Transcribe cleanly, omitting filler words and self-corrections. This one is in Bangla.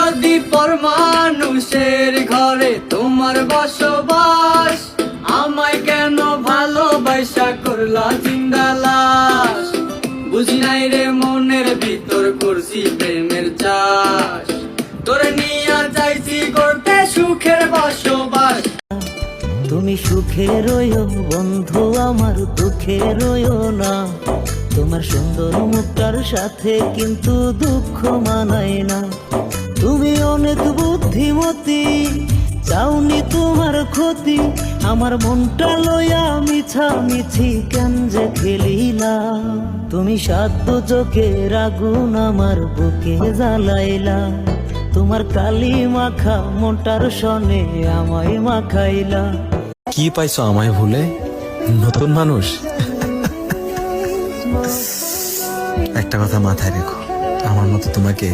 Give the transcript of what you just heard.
যদি পর মানুষের ঘরে তোমার বসবাস, আমায় কেন ভালোবাসা করলা জিন্দা লাশ? বুঝি নাই রে মনের ভিতর করছি প্রেমের চাষ, তোরে নিয়া চাইছি করতে সুখের বসবাস। তুমি সুখে রইও বন্ধু, আমার দুঃখে রইও না। তোমার সুন্দর মুখটার সাথে কিন্তু দুঃখ মানায় না। তুমি অনেক বুদ্ধিমতী, চাওনি তোমার ক্ষতি। আমার মনটা লইয়া মিছামিছি কেন যে খেলিলা। তুমি সাধ্য চোখের আগুন আমার বুকে জ্বালাইলা। তোমার কালি মাখা মনটার সনে আমায় মাখাইলা। কি পাইছো আমায় ভুলে, নতুন মানুষ? একটা কথা মাথায় রেখো, আমার মতো তোমাকে